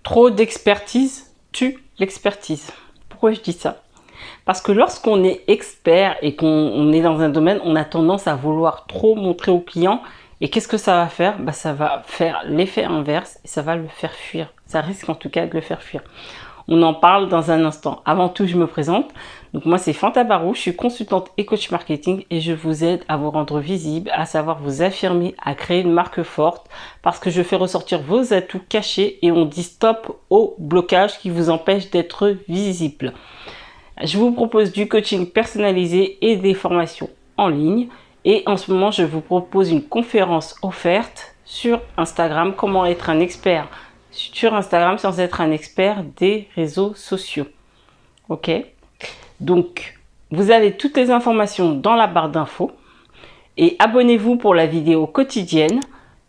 Trop d'expertise tue l'expertise. Pourquoi je dis ça? Parce que lorsqu'on est expert et qu'on est dans un domaine, on a tendance à vouloir trop montrer au client. Et qu'est-ce que ça va faire? Ça va faire l'effet inverse et ça va le faire fuir. Ça risque en tout cas de le faire fuir. On en parle dans un instant. Avant tout, je me présente. Donc moi, c'est Fanta Barou. Je suis consultante et coach marketing et je vous aide à vous rendre visible, à savoir vous affirmer, à créer une marque forte parce que je fais ressortir vos atouts cachés et on dit stop au blocage qui vous empêche d'être visible. Je vous propose du coaching personnalisé et des formations en ligne. Et en ce moment, je vous propose une conférence offerte sur Instagram. Comment être un expert sur Instagram sans être un expert des réseaux sociaux. Ok? Donc, vous avez toutes les informations dans la barre d'infos. Et abonnez-vous pour la vidéo quotidienne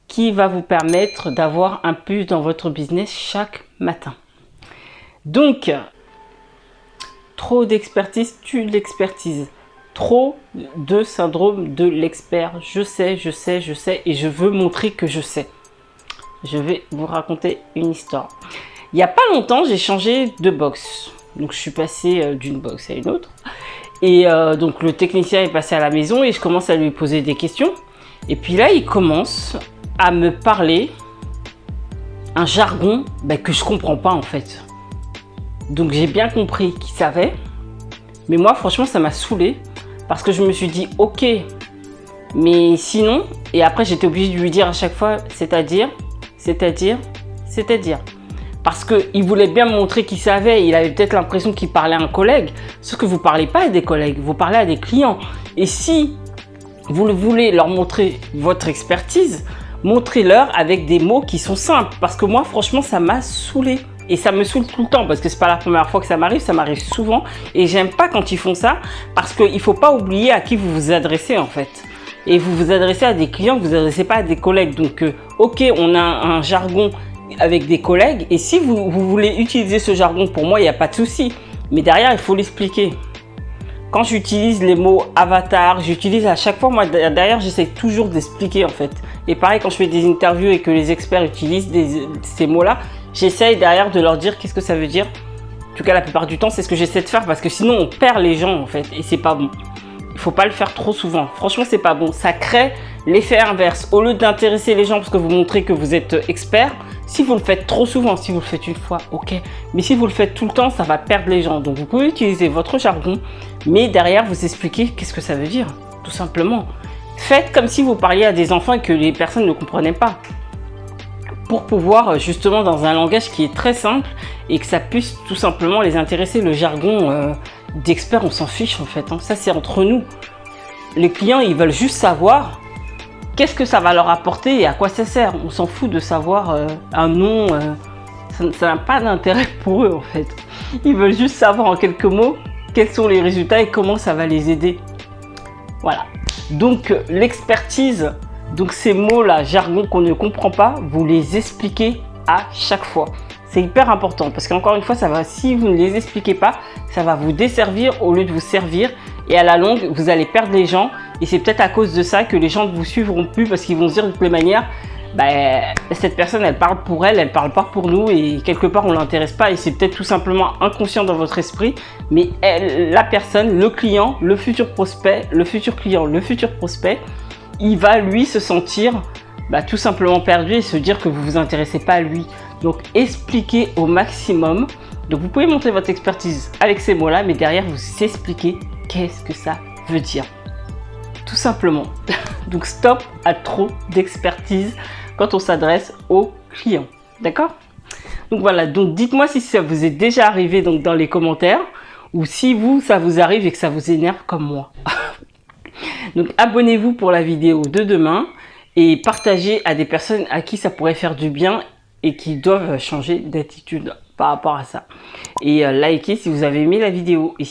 qui va vous permettre d'avoir un plus dans votre business chaque matin. Donc, trop d'expertise tue l'expertise. Trop de syndrome de l'expert. Je sais et je veux montrer que je sais. Je vais vous raconter une histoire. Il n'y a pas longtemps, j'ai changé de box. Donc, je suis passée d'une box à une autre. Et donc, le technicien est passé à la maison et je commence à lui poser des questions. Et puis là, il commence à me parler un jargon que je comprends pas en fait. Donc, j'ai bien compris qu'il savait. Mais moi, franchement, ça m'a saoulée. Parce que je me suis dit, ok, mais sinon, et après j'étais obligée de lui dire à chaque fois, c'est-à-dire. Parce qu'il voulait bien me montrer qu'il savait, il avait peut-être l'impression qu'il parlait à un collègue, sauf que vous ne parlez pas à des collègues, vous parlez à des clients. Et si vous voulez leur montrer votre expertise, montrez-leur avec des mots qui sont simples. Parce que moi, franchement, ça m'a saoulée. Et ça me saoule tout le temps parce que c'est pas la première fois que ça m'arrive souvent et j'aime pas quand ils font ça parce qu'il faut pas oublier à qui vous vous adressez en fait. Et vous vous adressez à des clients, vous vous adressez pas à des collègues. Donc ok, on a un jargon avec des collègues et si vous voulez utiliser ce jargon pour moi, il n'y a pas de souci. Mais derrière, il faut l'expliquer. Quand j'utilise les mots avatar, j'utilise à chaque fois, moi derrière, j'essaie toujours d'expliquer en fait. Et pareil, quand je fais des interviews et que les experts utilisent ces mots-là, j'essaye derrière de leur dire qu'est-ce que ça veut dire. En tout cas, la plupart du temps, c'est ce que j'essaie de faire parce que sinon, on perd les gens en fait et c'est pas bon. Il faut pas le faire trop souvent. Franchement, c'est pas bon. Ça crée l'effet inverse. Au lieu d'intéresser les gens parce que vous montrez que vous êtes expert, si vous le faites trop souvent, si vous le faites une fois, ok. Mais si vous le faites tout le temps, ça va perdre les gens. Donc, vous pouvez utiliser votre jargon, mais derrière, vous expliquez qu'est-ce que ça veut dire, tout simplement. Faites comme si vous parliez à des enfants et que les personnes ne comprenaient pas. Pour pouvoir justement dans un langage qui est très simple et que ça puisse tout simplement les intéresser. Le jargon d'expert, on s'en fiche en fait. Ça, c'est entre nous. Les clients, ils veulent juste savoir qu'est-ce que ça va leur apporter et à quoi ça sert. On s'en fout de savoir un nom. Ça n'a pas d'intérêt pour eux en fait. Ils veulent juste savoir en quelques mots quels sont les résultats et comment ça va les aider. Voilà. Donc l'expertise. Donc ces mots-là, jargon qu'on ne comprend pas, vous les expliquez à chaque fois. C'est hyper important parce qu'encore une fois, si vous ne les expliquez pas, ça va vous desservir au lieu de vous servir. Et à la longue, vous allez perdre les gens. Et c'est peut-être à cause de ça que les gens ne vous suivront plus parce qu'ils vont se dire de toutes les manières, cette personne, elle parle pour elle, elle parle pas pour nous. Et quelque part, on ne l'intéresse pas. Et c'est peut-être tout simplement inconscient dans votre esprit. Mais la personne, le client, le futur prospect, le futur client, le futur prospect, il va lui se sentir tout simplement perdu et se dire que vous ne vous intéressez pas à lui. Donc expliquez au maximum. Donc vous pouvez montrer votre expertise avec ces mots-là, mais derrière vous expliquez qu'est-ce que ça veut dire. Tout simplement. Donc stop à trop d'expertise quand on s'adresse aux clients. D'accord? Donc voilà, donc dites-moi si ça vous est déjà arrivé donc, dans les commentaires ou si ça vous arrive et que ça vous énerve comme moi. Donc abonnez-vous pour la vidéo de demain et partagez à des personnes à qui ça pourrait faire du bien et qui doivent changer d'attitude par rapport à ça. Et likez si vous avez aimé la vidéo. Et